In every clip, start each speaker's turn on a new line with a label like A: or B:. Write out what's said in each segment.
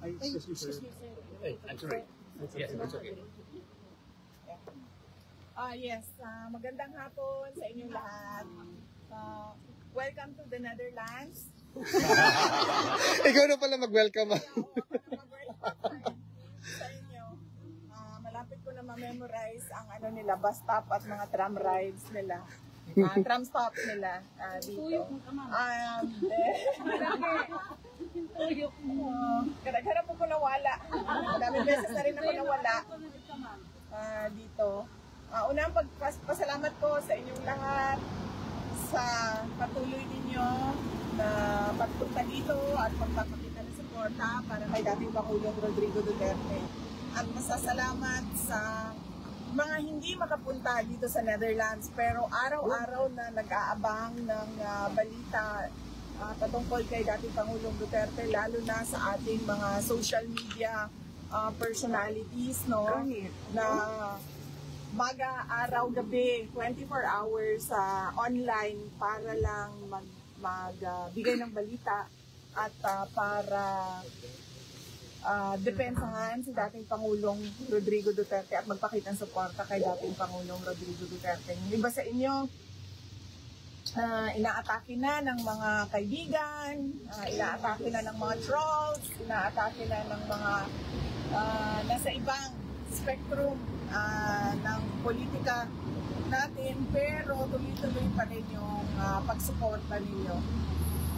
A: Ay, excuse me, sir.
B: Hey, I'm sorry. Yes, it's okay.
C: Yes, magandang hapon sa inyong lahat. Welcome to the Netherlands.
A: Ikaw na pala mag-welcome.
C: Mag-welcome sa inyo. Malapit ko na ma-memorize ang ano nila, bus stop at mga tram rides nila. Tram stop nila dito. Kadagharap po nawala. Madaming beses na rin ako nawala dito. Unang pagpasalamat ko sa inyong lahat sa patuloy ninyo na pagpunta dito at pagpapakita ng suporta para kay dating Pangulong Rodrigo Duterte. At masasalamat sa mga hindi makapunta dito sa Netherlands pero araw-araw na nag-aabang ng balita patungkol kay dating Pangulong Duterte, lalo na sa ating mga social media personalities, no, na maga, araw, gabi, 24 hours online para lang magbigay ng balita at para depensahan si dating Pangulong Rodrigo Duterte at magpakita ng suporta kay dating Pangulong Rodrigo Duterte. Yung iba sa inyo, inaatake na ng mga kaibigan, inaatake na ng mga trolls, inaatake na ng mga nasa ibang spectrum ng politika natin, pero tuloy-tuloy pa rin yung pagsuporta ninyo.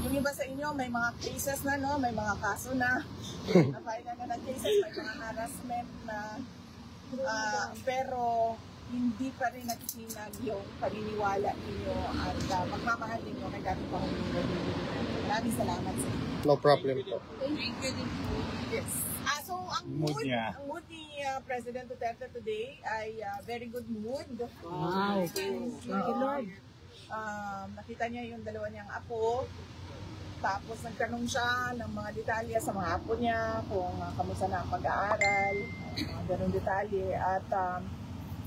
C: Yung iba sa inyo, may mga cases na, no? May mga kaso na, na-file na ng cases, may mga harassment na, pero hindi pa rin natisinag yung paniniwala ninyo at magmamahal ninyo kay dating Pangulong Rodrigo Duterte. Maraming salamat sa inyo.
A: No problem po.
C: Thank you. Yes. So ang mood ni President Duterte today ay very good mood.
D: Wow. Thank you, Lord.
C: Nakita niya yung dalawa niyang apo. Tapos nagtanong siya ng mga detalye sa mga apo niya, kung kamusta na ang pag-aaral, mga ganong detalye. At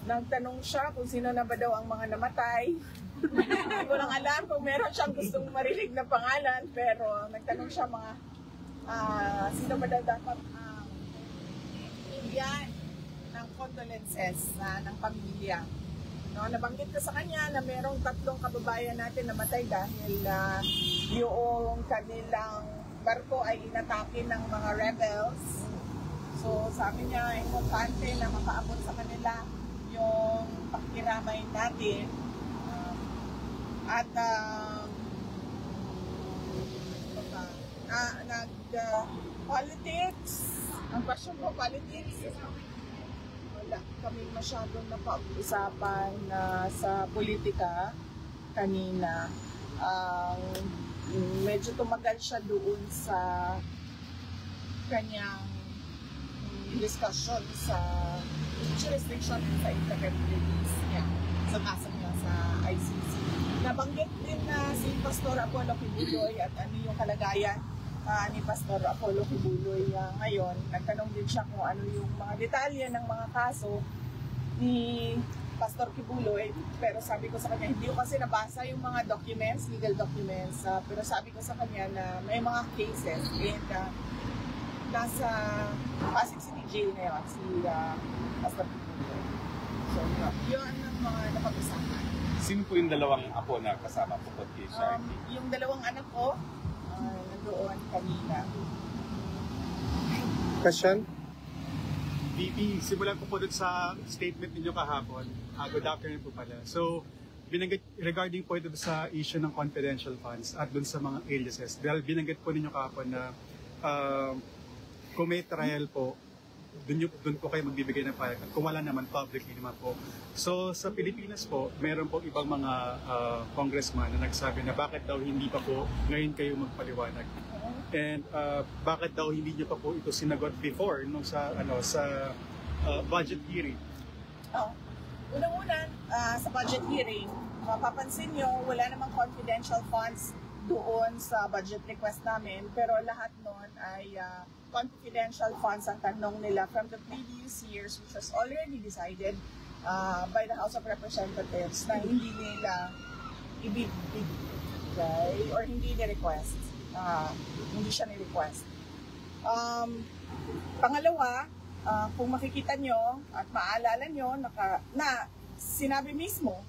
C: nagtanong siya kung sino na ba daw ang mga namatay. Hindi ko lang alam kung meron siyang gustong marinig na pangalan, pero nagtanong siya mga sino ba daw dapat yan ng condolences ng pamilya. No, nabanggit ko sa kanya na merong 3 kababayan natin namatay dahil yung kanilang barko ay inatake ng mga rebels. So sabi niya, importante na makaabot sa kanila yung pakikiramay natin. At politics, ang question mo, politics, wala kami masyadong napag-usapan sa politika kanina. Medyo tumagal siya doon sa kanyang discussion sa jurisdiction sa internet release niya, sa kaso niya sa ICC. Nabanggit din na si Pastor Apollo Kibuloy at ano yung kalagayan ni Pastor Apollo Kibuloy ngayon. Nagtanong din siya kung ano yung mga detalye ng mga kaso ni Pastor Kibuloy, pero sabi ko sa kanya, hindi ko kasi nabasa yung mga documents, legal documents, pero sabi ko sa kanya na may mga cases and nasa Pasig City Jail na yun, si Pastor Kibuloy. So, yun ang mga napag-usapan.
E: Sino po yung dalawang apo na kasama po kay Sharky?
C: Yung dalawang anak ko, nandoon kanina.
A: Question?
F: VP, simulan ko po dun sa statement ninyo kahapon. Good afternoon po pala. So, binanggit regarding po ito sa issue ng confidential funds at dun sa mga aliases. Dahil binanggit po ninyo kahapon na kung may trial po, dun po kayo magbibigay ng payag. At kung wala naman, publicly naman po. So, sa Pilipinas po, meron po ibang mga congressman na nagsabi na bakit daw hindi pa po ngayon kayo magpaliwanag. And bakit daw hindi niyo pa po ito sinagot before nung sa budget hearing?
C: Unang-una, sa budget hearing, mapapansin nyo, wala namang confidential funds doon sa budget request namin, pero lahat noon ay confidential funds ang tanong nila from the previous years, which was already decided by the House of Representatives na hindi nila ibibigay or hindi ni-request. Hindi siya ni-request. Pangalawa, kung makikita nyo at maaalala nyo na sinabi mismo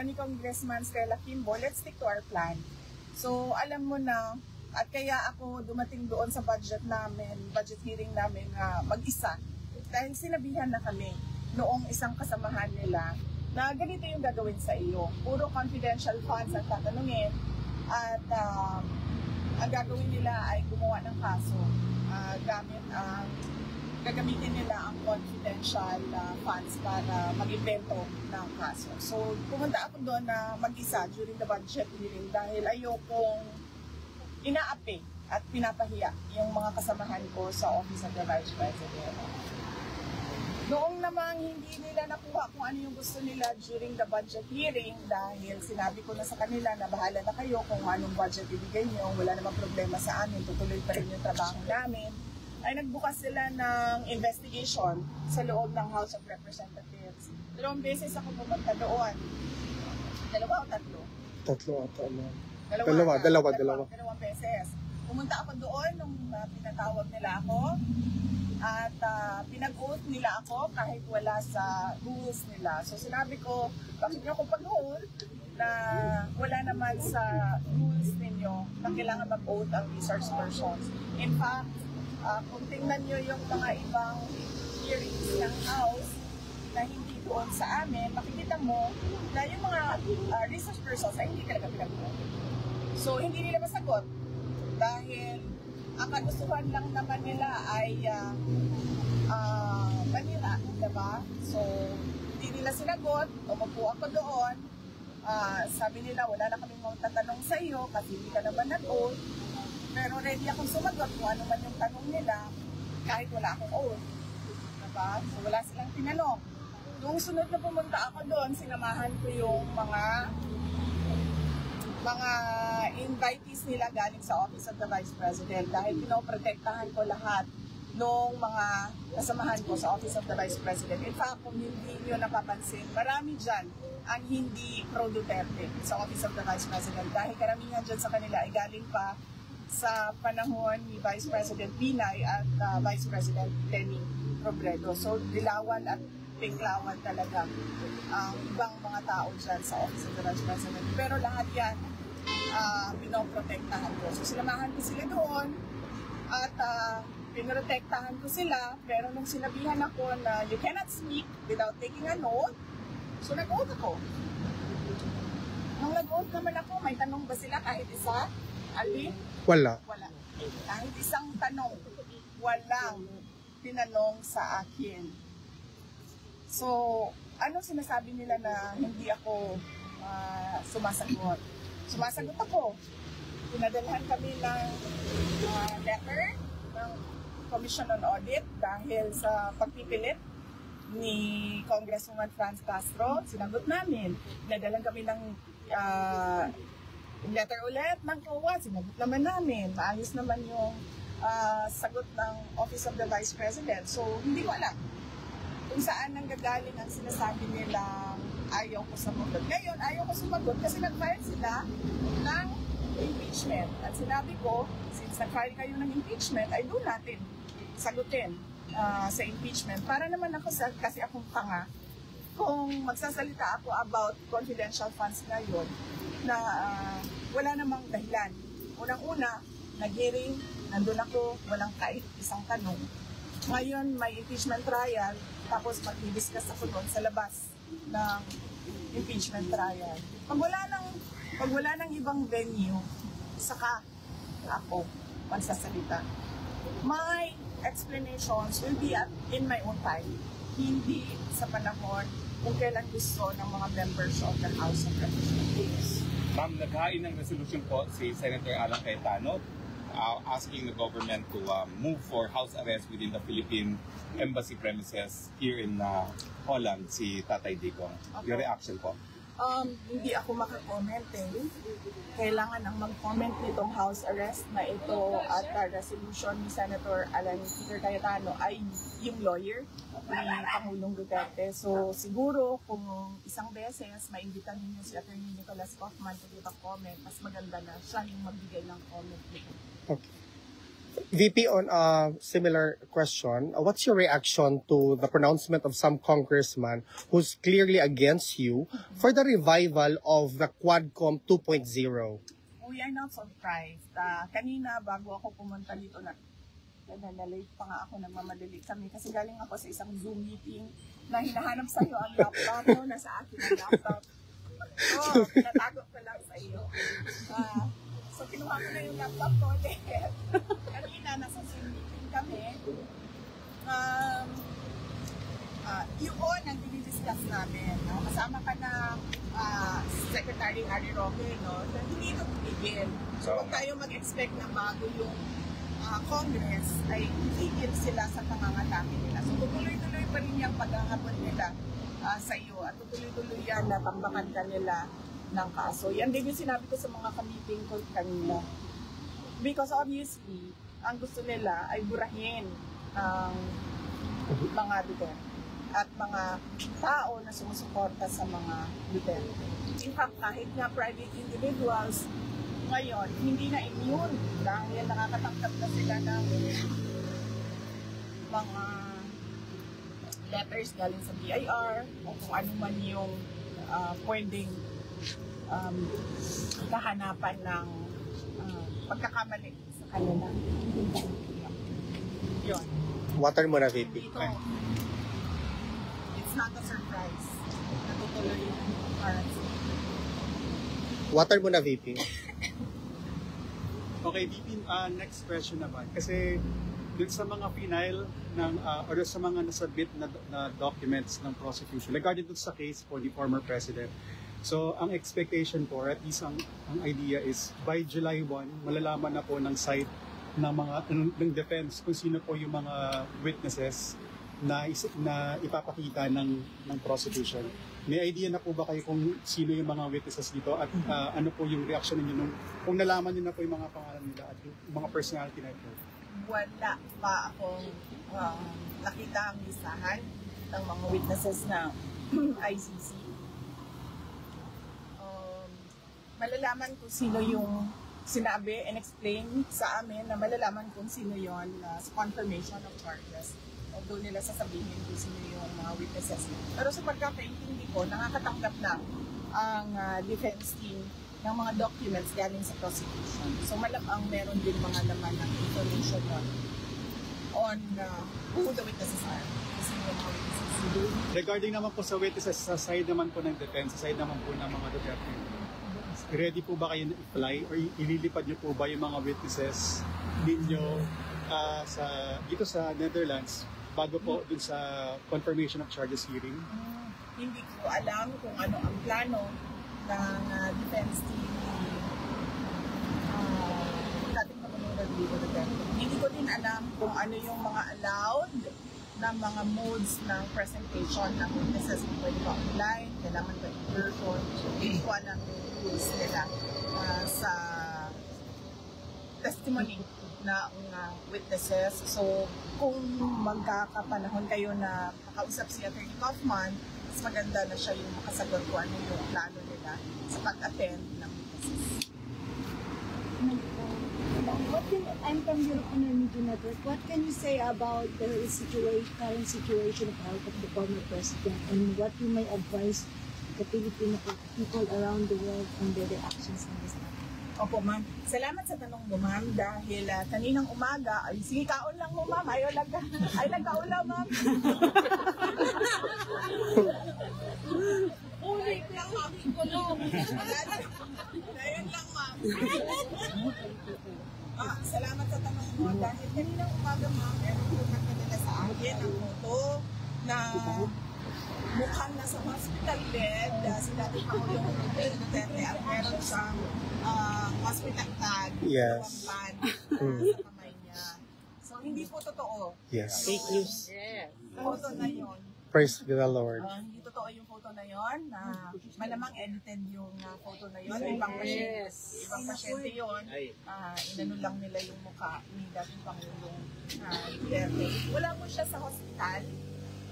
C: ni Congressman Stella Kimbo, let's stick to our plan. So alam mo na, at kaya ako dumating doon sa budget hearing namin mag-isa, dahil sinabihan na kami noong isang kasamahan nila na ganito yung gagawin sa iyo. Puro confidential funds ang tatanungin at ang gagawin nila ay gumawa ng kaso gagamitin nila ang confidential funds para mag-invento ng kaso. So, pumunta ako doon na mag-isa during the budget hearing dahil ayokong inaapi at pinapahiya yung mga kasamahan ko sa Office of the Vice President. Noong namang hindi nila nakuha kung ano yung gusto nila during the budget hearing dahil sinabi ko na sa kanila na bahala na kayo kung anong budget ibigay nyo, wala namang problema sa amin, tutuloy pa rin yung trabaho namin, ay nagbukas sila ng investigation sa loob ng House of Representatives. 2 beses ako pumunta doon. 2 o 3?
A: 3 ata.
C: Dalawa.
A: Dalawa.
C: 2 beses. Pumunta ako doon nung pinatawag nila ako at pinag-oath nila ako kahit wala sa rules nila. So sinabi ko, bakit nyo ako pag-oath na wala naman sa rules ninyo na kailangan mag-oath ang resource persons. In fact, kung tingnan nyo yung mga ibang hearings ng House na hindi doon sa amin, makikita mo na yung mga resource persons ay hindi talaga pinag-oath. So hindi nila masagot dahil ang kagustuhan lang naman nila ay Manila, diba? So hindi nila sinagot, umupo ako doon, sabi nila wala na kaming magtatanong sa iyo kasi hindi ka naman nag-oath. Pero ready akong sumagot kung ano man yung tanong nila kahit wala akong oath. Diba? So wala silang tinanong. Nung sunod na pumunta ako doon, sinamahan ko yung mga invitees nila galing sa Office of the Vice President dahil pinoprotektahan ko lahat ng mga kasamahan ko sa Office of the Vice President. In fact, kung hindi nyo napapansin, marami dyan ang hindi pro-Duterte sa Office of the Vice President dahil karamihan dyan sa kanila ay galing pa sa panahon ni Vice President Binay at Vice President Lenny Robredo. So, dilawan at pinklawan talaga ang ibang mga tao dyan sa Office of the Vice President. Pero lahat yan, pinoprotektahan ko. So, sinamahan ko sila doon at pinoprotektahan ko sila. Pero nung sinabihan ako na you cannot speak without taking a note, so nag-oath ako. Nung nag-oath naman ako, may tanong ba sila kahit isa? Ali?
A: Wala.
C: Kahit isang tanong, walang tinanong sa akin. So, anong sinasabi nila na hindi ako sumasagot? Sumasagot ako. Pinadalhan kami ng letter ng Commission on Audit dahil sa pagpipilit ni Congresswoman Franz Castro. Sinagot namin. Pinadalhan kami ng letter ulit ng COA, sinagot naman namin. Maayos naman yung sagot ng Office of the Vice President. So, hindi ko alam kung saan nanggagaling ang sinasabi nilang ayaw ko sumagot. Ngayon, ayaw ko sumagot kasi nag-file sila ng impeachment. At sinabi ko, since nag-file kayo ng impeachment, ay doon natin sagutin sa impeachment. Para naman ako, kasi akong tanga, kung magsasalita ako about confidential funds ngayon, na wala namang dahilan. Unang-una, nag-hearing, nandun ako, walang kahit isang tanong. Ngayon, may impeachment trial, tapos mag-discuss ako doon sa labas ng impeachment trial. Pag wala nang ibang venue, saka ako magsasalita. My explanations will be in my own time, hindi sa panahon kung kailan gusto ng mga members of the House of Representatives.
E: Ma'am, naghain ng resolution po si Senator Alan Cayetano asking the government to move for house arrest within the Philippine embassy premises here in Holland, si Tatay Digong. Okay. Your reaction po?
C: Hindi ako makakomment Kailangan ang mag-comment nitong house arrest na ito at resolution ni Senator Alan Peter Cayetano ay yung lawyer ni Pangulong Duterte. So siguro kung isang beses maimbitahan niyo si Attorney Nicholas Kaufman to give a comment, mas maganda na siya yung magbigay ng comment nito.
A: Okay. VP, on a similar question, what's your reaction to the pronouncement of some congressman who's clearly against you for the revival of the Quadcom 2.0?
C: We are not surprised. Kanina, bago ako pumunta dito, nalate pa nga ako, nagmamadali kami kasi galing ako sa isang Zoom meeting na hinahanap sa'yo ang laptop mo, nasa akin ang laptop. Pinatago ko lang sa iyo. So, kinuha ko na yung laptop ko ulit. Kanina, nasa Zoom meeting kami. Yun ang dinidiscuss namin. No? Kasama ka na Secretary Harry Roque, no? So, hindi ito tumigil. So, huwag tayo mag-expect na bago yung Congress ay tigil sila sa pangangatake nila. So, tutuloy-tuloy pa rin yung paghahapon nila sa iyo at tutuloy-tuloy yan na tambakan ka nila ng kaso. Yan din yung sinabi ko sa mga ka-meeting ko kanina. Because obviously, ang gusto nila ay burahin ang mga Duterte at mga tao na sumusuporta sa mga Duterte. In fact, kahit nga private individuals, ngayon, hindi na immune dahil nakakatanggap na sila ng mga letters galing sa BIR o kung ano man yung pwedeng kahanapan ng pagkakamali sa kanila. Yun.
A: Water mo na, VP.
C: Dito, it's not a surprise. Natutuloy yung currency.
A: Water mo na, VP.
F: Okay, VP, next question naman. Kasi dun sa mga final ng, or sa mga nasubmit na documents ng prosecution regarding dun sa case for the former president. So, ang expectation po, at least ang idea is by July 1, malalaman na po ng side ng mga ng defense kung sino po yung mga witnesses na ipapakita ng prosecution. May idea na po ba kayo kung sino yung mga witnesses dito at ano po yung reaction ninyo kung nalaman niyo na po yung mga pangalan nila at yung mga personality na ito?
C: Wala pa akong nakita ang listahan ng mga witnesses na ICC. Malalaman kung sino yung sinabi and explain sa amin na malalaman kung sino yon sa confirmation of charges. Doon nila sasabihin kung sino yung mga witnesses. Pero sa pagkakaintindi ko, nakakatanggap na ang defense team ng mga documents galing sa prosecution. So malamang meron din mga laman ng information on who the witnesses are. Kasi yung mga witnesses.
F: Regarding naman po sa witnesses, sa side naman po ng defense, sa side naman po ng mga Duterte, ready po ba kayo na i-fly or ililipad niyo po ba yung mga witnesses ninyo dito sa Netherlands bago po dun sa confirmation of charges hearing?
C: Hindi ko alam kung ano ang plano ng defense team dating Pangulong Rodrigo Duterte. Hindi ko din alam kung ano yung mga allowed na mga modes ng presentation ng witnesses. Kung pwede ba online, kailangan ba in person. Hindi ko alam yung rules nila sa testimony ng witnesses. So, kung magkakapanahon kayo na makausap si Attorney Kaufman, mas maganda na siya yung makasagot kung ano yung plano nila sa pag-attend ng witnesses.
D: I'm from European Media Network. What can you say about the current situation of health of the former president and what you may advise the Filipino people around the world on their actions in this matter?
C: Opo, ma'am. Salamat sa tanong mo, ma'am, dahil kaninang umaga, ay sige, kaon lang mo, ma'am. Ayaw lang ka. Ay, nagkaulaw, ma'am. Ulit lang, ma'am. Kulong. Ayun lang, ma'am. Salamat sa tanong mo, dahil kaninang umaga, ma'am, meron po nagpadala sa akin ang photo na mukhang nasa hospital bed si dating Pangulong Rodrigo Duterte at meron siyang hospital tag,
A: Yes.
C: sa kamay niya. So, hindi po totoo.
A: Yes.
C: Fake news. Yes. Photo na yun.
A: Praise the Lord.
C: Hindi totoo yung photo na yun. Malamang edited yung photo na yun. Ibang pasyente yun. Inano lang nila yung mukha ni dating Pangulong Duterte. Wala po siya sa hospital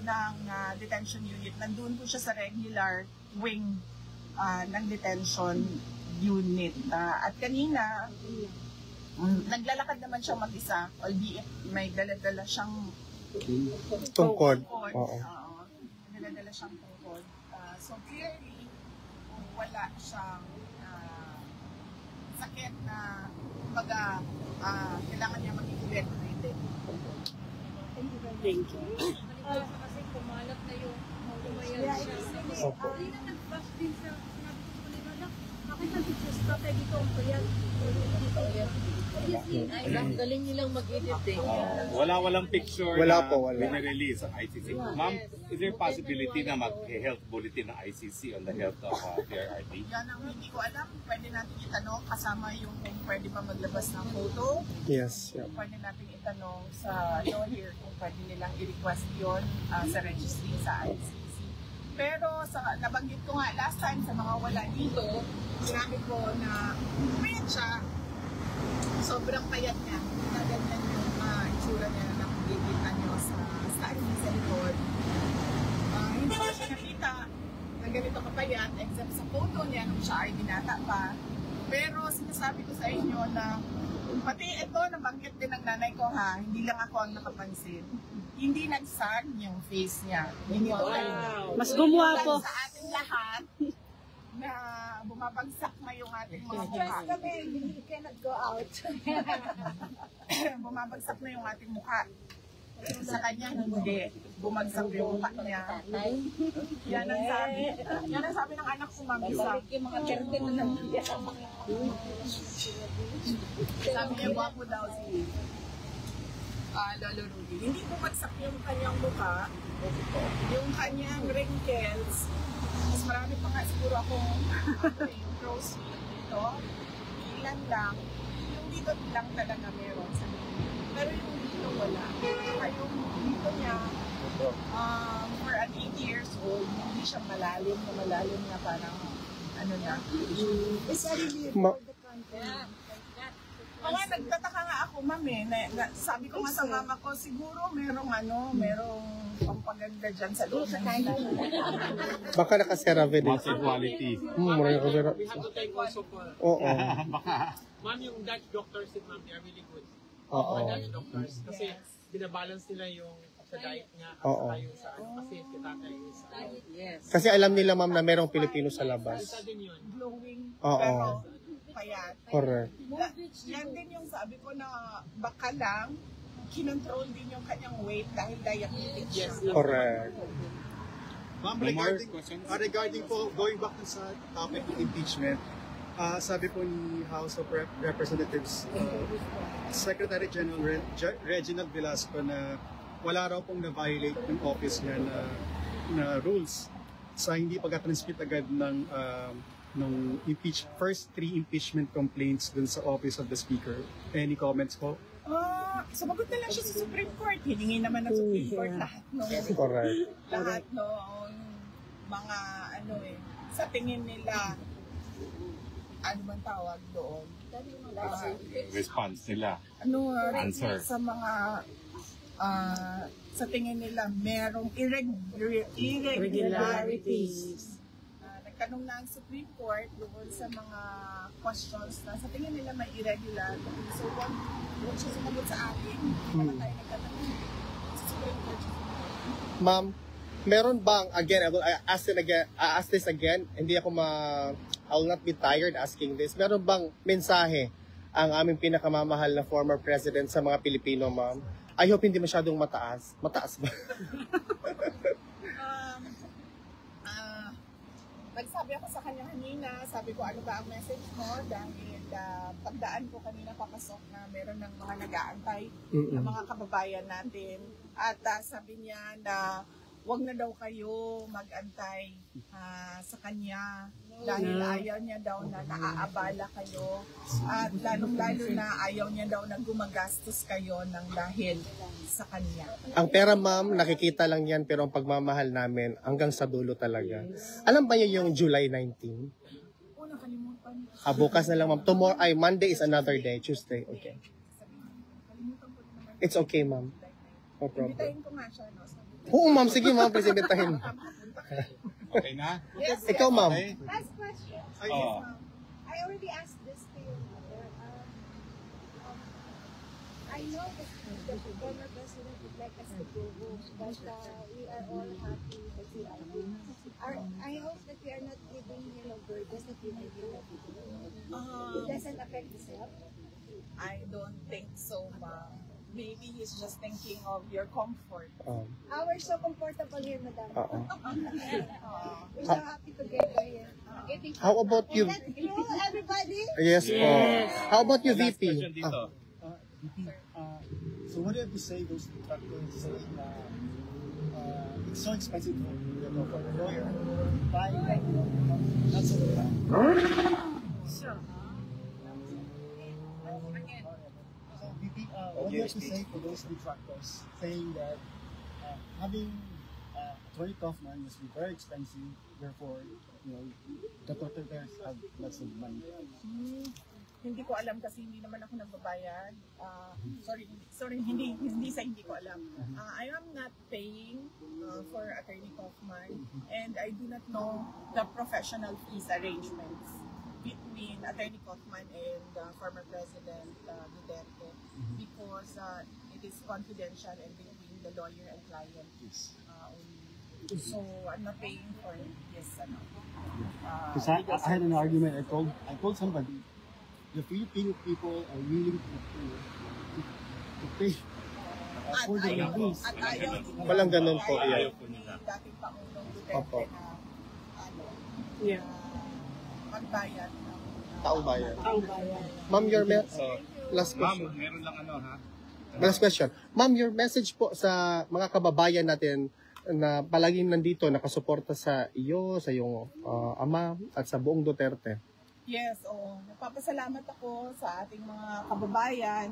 C: ng detention unit. Nandun po siya sa regular wing ng detention unit. At kanina, Naglalakad naman siya mag-isa, albeit may dala-dala siyang
A: Tungkod.
C: tungkod.
A: Oo.
C: May dala-dala siyang tungkod. So clearly, kung wala siyang sakit na kumbaga kailangan niya maging evaluated.
D: Thank you.
G: Kasi kumalat na yung lumayan siya.
A: Opo.
G: Hindi na nag-back din sa sinabi ko sa nila. Bakit nandito sa strategy ko ang payat? Ang galing nilang mag-edit eh.
E: Walang picture
A: Wala
E: na
A: po, wala.
E: release ang ICC. Ma'am, is there possibility na mag-health bulletin ng ICC on the health of PRRD?
C: Yan ang hindi ko alam. Pwede natin itanong kasama yung kung pwede ba maglabas ng photo.
A: Yes. Yeah.
C: Pwede natin itanong sa lawyer kung pwede nilang i-request yun sa registry sa ICC. Pero nabanggit ko nga last time sa mga wala dito, sinabi ko na payat siya. Sobrang payat niya. Ganyan yung itsura niya na nakikita niyo sa likod. Hindi ko siya nakita na ganito kapayat except sa photo niya nung siya ay binata pa. Pero sinasabi ko sa inyo na pati ito, nabanggit din ng nanay ko ha, hindi lang ako ang nakapansin. Hindi nagsag yung face niya. Hindi
D: Mas gumawa po.
C: Sa ating lahat na bumabagsak na yung ating mga mukha.
D: You cannot go out.
C: Bumabagsak na yung ating mukha. Sa kanya, hindi. Bumagsak yung mukha niya. Yan ang sabi. Yan ang sabi ng anak ko, ma'am.
G: Yung mga kerte na nandiyan.
C: Sabi niya, guwapo daw si Lolo Rudy. Hindi bumagsak yung kanyang mukha. Yung kanyang wrinkles. Mas marami pa nga siguro akong yung crow's feet dito. Ilan lang. Yung dito lang talaga meron sa pero yung dito wala. Saka yung dito niya, for an 8 years old, hindi siya malalim na parang ano na.
D: It's a review
A: Ma-
D: for the content.
C: Mga nagtataka nga ako, ma'am sabi ko nga sa mama ko, siguro merong pampaganda dyan sa loob ng hilang.
A: Baka naka-CeraVe din.
E: Water quality.
A: Marami ko pero.
B: We have to thank also for,
A: Oo.
B: ma'am, yung Dutch doctors din, ma'am, they are really good.
A: Oo.
B: Mga Dutch doctors. Kasi binabalance nila yung sa diet nga at
A: Oo.
B: saka yung sa ano. Kasi si tatay is
G: Yes.
A: Kasi alam nila ma'am na merong Pilipino sa labas.
B: isa din yun.
C: Glowing,
A: Oo.
C: pero payat.
A: Correct.
C: Yan din yung sabi ko na baka lang, kinontrol din yung kanyang weight dahil diabetic siya.
B: Yes.
A: Correct.
F: Ma'am,
E: No more
F: regarding,
E: questions?
F: regarding po, going back sa topic ng impeachment, sabi po ni House of Representatives, Secretary General Reginald Velasco na wala raw pong na-violate ng office niya na rules sa hindi pagka-transmit agad ng first 3 impeachment complaints dun sa Office of the Speaker. Any comments po?
C: Sumagot na lang siya sa Supreme Court. Hiningi naman ng Supreme Court lahat
A: Correct.
C: lahat noong mga sa tingin nila ano man tawag doon
E: Response nila. Answer.
C: sa mga sa tingin nila merong irregularities. Nagtanong na ang Supreme Court doon sa mga questions na sa tingin nila may irregular. So, wag siya sumagot sa atin. Hindi naman tayo nagtatanong. Sa Supreme Court siya sumagot.
A: Ma'am, meron bang, again, I will ask this again, hindi ako I will not be tired asking this. Meron bang mensahe ang aming pinakamamahal na former president sa mga Pilipino, ma'am? I hope hindi masyadong mataas. Mataas ba?
C: Nagsabi ako sa kanya kanina, sabi ko ano ba ang message mo dahil pagdaan ko kanina papasok na meron ng mga nag-aantay ng mga kababayan natin at sabi niya na wag na daw kayo mag-antay sa kanya dahil ayaw niya daw na naaabala kayo at lalong-lalo na ayaw niya daw na gumagastos kayo ng dahil sa kanya.
A: Ang pera, ma'am, nakikita lang yan, pero ang pagmamahal namin hanggang sa dulo talaga. Alam ba niyo yung July 19?
C: Nakalimutan.
A: Bukas na lang, ma'am. Monday is another day. Tuesday. Okay. It's okay, ma'am. No problem.
C: Bitayin ko nga siya, no? Sabi ko,
A: Oo, ma'am. Sige, ma'am. Presidentahin mo.
E: Okay na?
C: yes,
A: Ikaw, ma'am.
E: Okay?
D: Last question.
F: Ay,
E: Oh.
D: I already asked this to your mother. I know that the former president would like us to go home, but we are all happy that we are home. I hope that we are not giving him a burden that we might give him. It doesn't affect his health.
C: I don't think so, ma'am. Maybe he's just thinking of your comfort.
D: We're so comfortable here, madam. We're so
C: Uh,
D: happy together here.
A: How about you?
D: Is that true, everybody?
A: Yes po. How about you,
E: Last
A: VP?
E: question dito.
H: VP, so what do you have to say those detractors saying it's so expensive for a lawyer buy not so bad?
C: Sure.
H: So VP, what do you have to say to those detractors saying that having Attorney Kaufman must be very expensive, therefore the Dutertes have lots of money?
C: Hindi ko alam kasi hindi naman ako nagbabayad. Sorry, hindi ko alam. I am not paying for Attorney Kaufman, and I do not know the professional fees arrangements between Attorney Kaufman and former President Duterte, because it is confidential and between the lawyer and client only. So I'm not paying for it. Yes,
H: Because I had an argument. I told somebody the Filipino people are willing to pay for the release.
C: At ayaw din
A: Walang ganun po,
C: ayaw
A: yeah.
C: ni dating Pangulong
A: Opo.
C: Duterte na magbayad ng
A: Taong bayan. Ma'am, your last
E: Ma'am,
A: question.
E: meron lang ha.
A: Last question. Ma'am, your message po sa mga kababayan natin na palaging nandito, nakasuporta sa iyo, sa iyong ama, at sa buong Duterte.
C: Yes, napapasalamat ako sa ating mga kababayan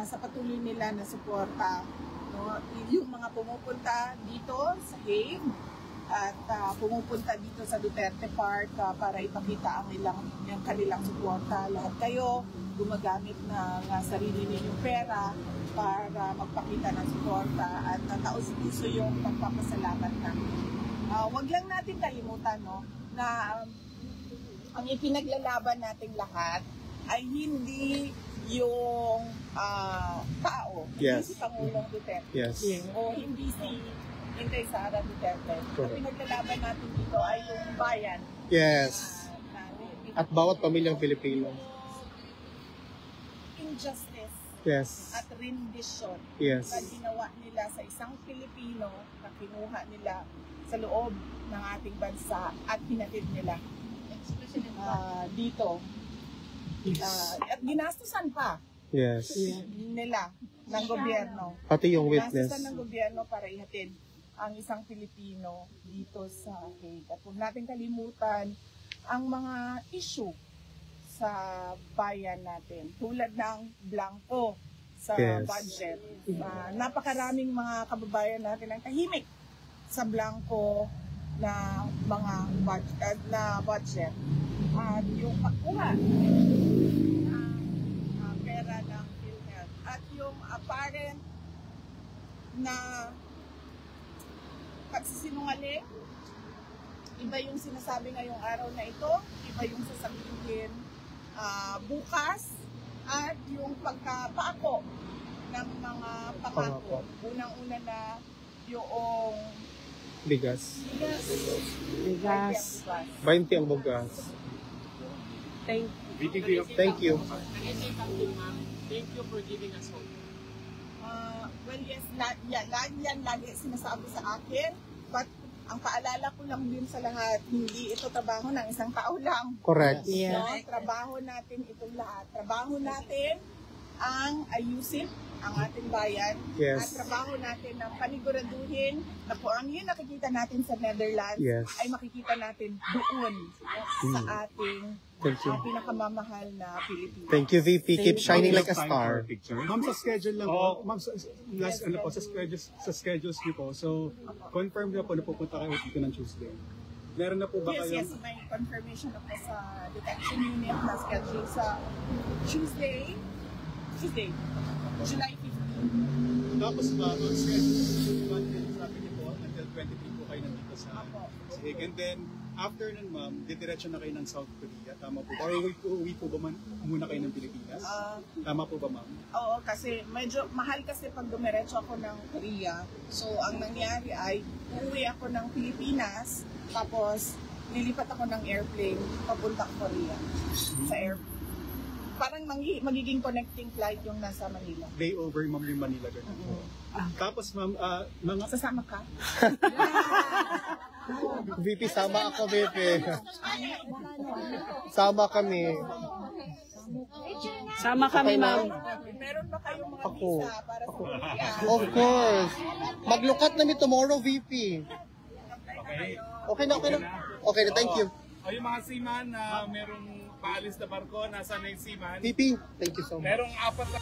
C: sa patuloy nila na suporta. No? Yung mga pumupunta dito sa Hague at pumupunta dito sa Duterte Park para ipakita yung kanilang suporta. Lahat kayo gumagamit ng sarili ninyong pera para magpakita ng suporta, at taos-puso yung pagpapasalamat namin. Wag lang natin kalimutan na ang ipinaglalaban nating lahat ay hindi yung tao,
A: Yes.
C: hindi si Pangulong Duterte,
A: Yes.
C: o hindi si Inday Sara Duterte. Ang
A: Correct.
C: pinaglalaban natin dito ay yung bayan
A: Yes.
C: natin.
A: At bawat pamilyang Pilipino.
C: Injustice
A: Yes.
C: at rendition
A: Yes.
C: na ginawa nila sa isang Pilipino na kinuha nila sa loob ng ating bansa at hinatid nila dito. At ginastusan pa
A: Yes.
C: nila ng gobyerno.
A: Pati yung witness.
C: Ginastusan ng gobyerno para ihatid ang isang Pilipino dito sa Hague. At huwag natin kalimutan ang mga issue sa bayan natin, tulad ng blanco sa
A: Yes.
C: budget. Napakaraming mga kababayan natin ang tahimik sa blanco na mga budget. At yung pagkuha ng pera ng PhilHealth at yung apparent na pagsisinungaling, iba yung sinasabi ngayong araw na ito, iba yung sasabihin bukas, at yung pagkapaako ng mga pangako. Unang-una na yung
A: Bigas.
C: bigas.
A: 20 ang bugas.
B: Thank
A: Thank you.
B: Thank you for giving us hope.
C: Well, yes, lagi sinasabi sa akin, but ang paalala ko lang din sa lahat, hindi ito trabaho ng isang tao lang.
A: Correct.
C: No? Trabaho natin itong lahat. Trabaho natin ang ayusin ang ating bayan.
A: Yes.
C: At trabaho natin na paniguraduhin na kung ano yung nakikita natin sa Netherlands,
A: Yes.
C: ay makikita natin doon sa ating
A: Thank you.
C: pinakamamahal na Pilipinas.
A: Thank you, VP. Keep shining like a
E: Time for
A: star.
E: picture.
F: Ma'am, sa schedule lang po. Ma'am, sa schedules niyo po. So, confirm niyo po na pupunta kayo dito ng Tuesday. Meron na po ba kayo?
C: Yes, may confirmation ako sa detection unit na schedule sa Tuesday, July 15.
F: Tapos ba, schedule sabi niyo po, until 23 po kayo nandito sa
C: Apo.
F: Hague. And then, After nun, ma'am, didiretso na kayo ng South Korea. Tama po ba? Or uwi po ba muna kayo ng Pilipinas? Tama po ba, ma'am?
C: Oo, kasi medyo mahal kasi pag dumiretso ako ng Korea. So, ang nangyari ay uuwi ako ng Pilipinas, tapos lilipat ako ng airplane papunta Korea sa airplane. Parang magiging connecting flight yung nasa Manila.
F: Layover, ma'am, yung Manila. Ganun. Tapos, ma'am, mga...
C: Sasama ka?
A: VP, sama ako, VP. Sama kami.
I: Sama kami, ma'am.
C: Meron ba kayong mga
A: Ako.
C: visa para sa Korea?
A: Of course. Maglukat namin tomorrow, VP. Okay na. Okay na, thank you.
E: O yung mga seaman na merong paalis na barko, nasa na yung seaman?
A: VP, thank you so much.
E: Merong 4 na